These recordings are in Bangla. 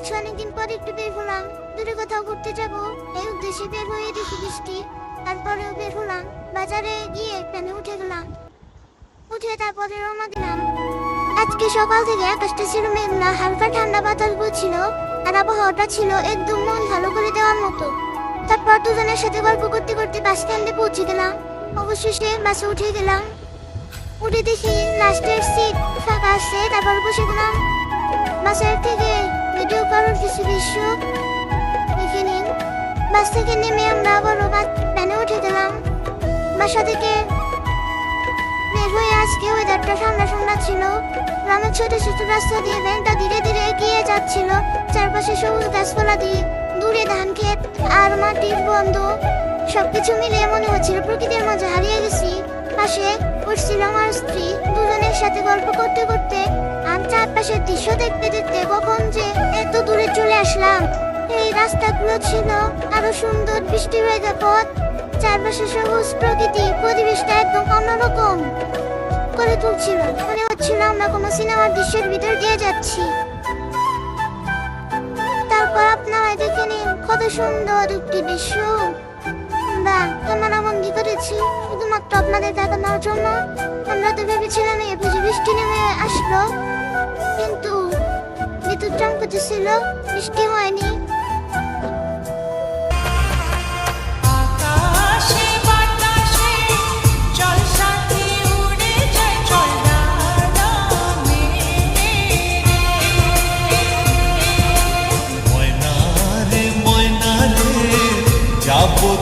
আজকে অনেকদিন পর একটু বের হলাম, দূরে কোথাও ঘুরতে যাবো এই উদ্দেশ্যে বের হয়ে দেখি বৃষ্টি। তারপরেও বের হলাম, বাজারে গিয়ে ট্রেনে উঠে গেলাম, উঠে তারপরে রওনা দিলাম। আজকে সকাল থেকে আকাশটা ছিল মেঘলা, হালকা ঠান্ডা বাতাস বইছিল, আর আবহাওয়াটা ছিল একদম মন ভালো করে দেওয়ার মতো। তারপর দুজনের সাথে গল্প করতে করতে বাস স্ট্যান্ডে পৌঁছে গেলাম। অবশেষে বাসে উঠে গেলাম, উঠে দেখি লাস্টের সিট ফাঁকা আছে, তারপর বসে গেলাম। বাসের থেকে ভিডিও করার কিছু দৃশ্য দেখে নিন। বাস থেকে নেমে আমরা আবারও ভ্যানে উঠে গেলাম। বাসা থেকে বের হয়ে আজকে ওয়েদারটা ঠান্ডা ঠান্ডা ছিল। গ্রামের ছোট ছোট রাস্তা দিয়ে ভ্যানটা ধীরে ধীরে এগিয়ে যাচ্ছিল, চারপাশে সবুজ গাছপালা দিয়ে, দূরে ধান ক্ষেত আর মাটির বন্ধ। সবকিছু মিলিয়ে মনে হচ্ছিল প্রকৃতির মাঝে হারিয়ে গেছি। পাশে বসছিল আমার স্ত্রী, দুজনের সাথে গল্প করতে করতে আর চারপাশের দৃশ্য দেখতে দেখতে কখন যে এত দূরে চলে আসলাম। এই রাস্তাগুলো ছিল আরো সুন্দর, বৃষ্টি ভেজা পথ, চারপাশে সবুজ প্রকৃতি, পরিবেশটা একদম অন্যরকম করে তুলছিল। মনে হচ্ছিল আমরা কোনো সিনেমার দৃশ্যের ভিতর দিয়ে যাচ্ছি। তারপর আপনারা দেখে নিন কত সুন্দর একটি দৃশ্য আমরা ক্যামেরাবন্দি করেছি শুধুমাত্র আপনাদের দেখানোর জন্য। আমরা তো ভেবেছিলাম এই বুঝি বৃষ্টি নেমে আসলো, কিন্তু বিদ্যুৎ চমকাচ্ছিল, বৃষ্টি হয়নি।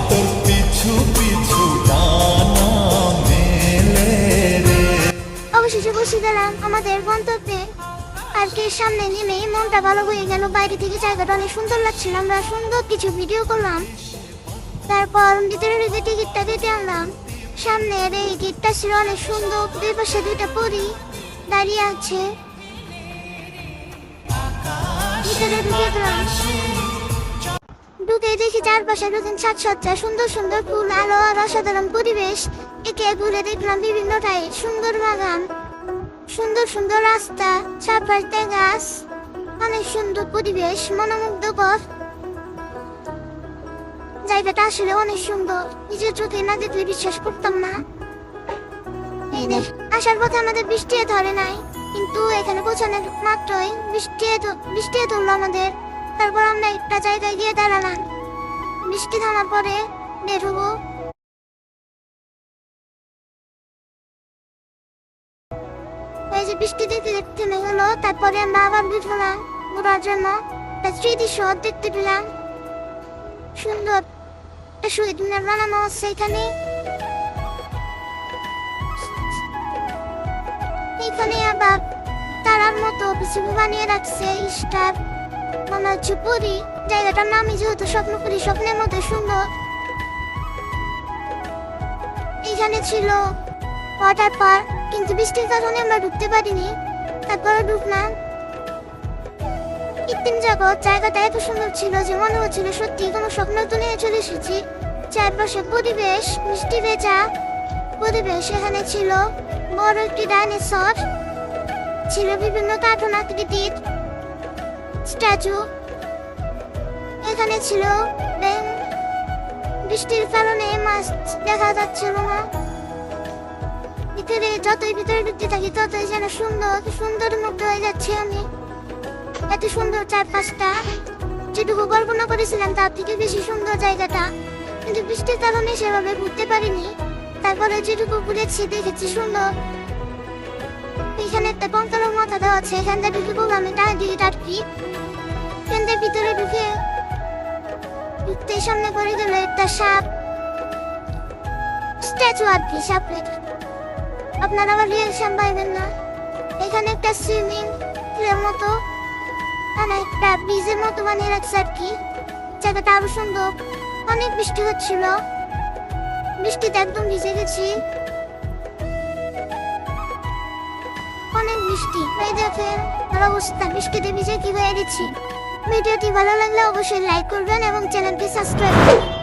তোর পিছু পিছু টানা মেলে রে। অবশেষে বসে গেলাম আমাদের গন্তব্যে। পার্কের সামনে নেমেই মনটা ভালো হয়ে গেল। বাইরে থেকে জায়গাটা অনেক সুন্দর লাগছিল, আমরা সুন্দর কিছু ভিডিও করলাম। তারপর ভিতরে ঢুকে টিকিটটা কেটে আনলাম। সামনের এই গেটটা ছিল অনেক সুন্দর, দুই পাশে দুইটা পরী দাঁড়িয়ে আছে। ভিতরে ঢুকে গেলাম, ঢুকে দেখি চারপাশে নতুন সাজসজ্জা, সুন্দর সুন্দর ফুল, আলো আর অসাধারণ পরিবেশ। একে ঘুরে দেখলাম বিভিন্ন টাইপ, সুন্দর বাগান, সুন্দর সুন্দর রাস্তা, চারপাশে গাছ, অনেক সুন্দর পরিবেশ, মনোমুগ্ধকর। জায়গাটা আসলে অনেক সুন্দর, নিজের চোখে না দেখলে বিশ্বাস করতাম না। এই দেখ, আসার পথে আমাদের বৃষ্টি ধরে নাই, কিন্তু এখানে পৌঁছানোর মাত্রই বৃষ্টি ধরলো আমাদের। তারপর আমরা একটা জায়গায় গিয়ে দাঁড়ালাম, বৃষ্টি থামার পরে বের হবো। এই যে বৃষ্টি দেখতে দেখতে থেমে গেল, তারপরে আমরা আবার বের হলাম ঘোরার জন্য। স্মৃতি শহর দেখতে পেলাম, সুন্দর একটা শহীদ মিনার বানানো হচ্ছে এখানে। এখানে আবার তারার মতো কিছু বানিয়ে রাখছে, স্টার মনে হচ্ছে পুরী। জায়গাটার নামই যেহেতু স্বপ্নপুরী, স্বপ্নের মতো সুন্দর। এখানে ছিল ওয়াটার পার্ক, কিন্তু বৃষ্টির কারণে আমরা ঢুকতে পারিনি। তারপরে ঢুকলাম। কৃত্রিম জগৎ, জায়গাটা এত সুন্দর ছিল যে মনে হচ্ছিল সত্যি কোনো স্বপ্ন দুনিয়ায় চলে এসেছি। চারপাশে পরিবেশ, বৃষ্টি ভেজা পরিবেশ। এখানে ছিল বড় একটি ডাইনোসর, ছিল বিভিন্ন কার্টুন আকৃতির স্ট্যাচু। এখানে ছিল ব্যাঙ, বৃষ্টির কারণে মাছ দেখা যাচ্ছিল না। যতই ভিতরে ঢুকতে থাকি ততই যেন সুন্দর সুন্দর মুগ্ধ হয়ে যাচ্ছে আমি। এত সুন্দর চারপাশটা, যেটুকু কল্পনা করেছিলাম তার থেকে বেশি সুন্দর জায়গাটা, কিন্তু বৃষ্টির কারণে সেভাবে ঘুরতে পারিনি। তারপরে যেটুকু ঘুরেছি দেখেছি সুন্দর। এখানে একটা কঙ্কালের মাথা দেওয়া আছে, এখান থেকে ঢুকে বললাম আমি টাটকি। কেন্দ্রের ভিতরে ঢুকে সামনে পড়ে গেল একটা সাপ স্ট্যাচু আর কি, সাপের। আপনারা আবার রিয়াকশন পাইবেন না। এখানে একটা সুইমিং পুলের মতো, মানে একটা ব্রিজের মতো বানিয়ে রাখছে আর কি। জায়গাটা আরো সুন্দর। অনেক বৃষ্টি হচ্ছিল, বৃষ্টিতে একদম ভিজে গেছি, অনেক বৃষ্টি। এই দেখেন আর অবস্থা, বৃষ্টিতে ভিজে কি হয়ে গেছি। ভিডিওটি ভালো লাগলে অবশ্যই লাইক করবেন এবং চ্যানেলটি সাবস্ক্রাইব করবেন।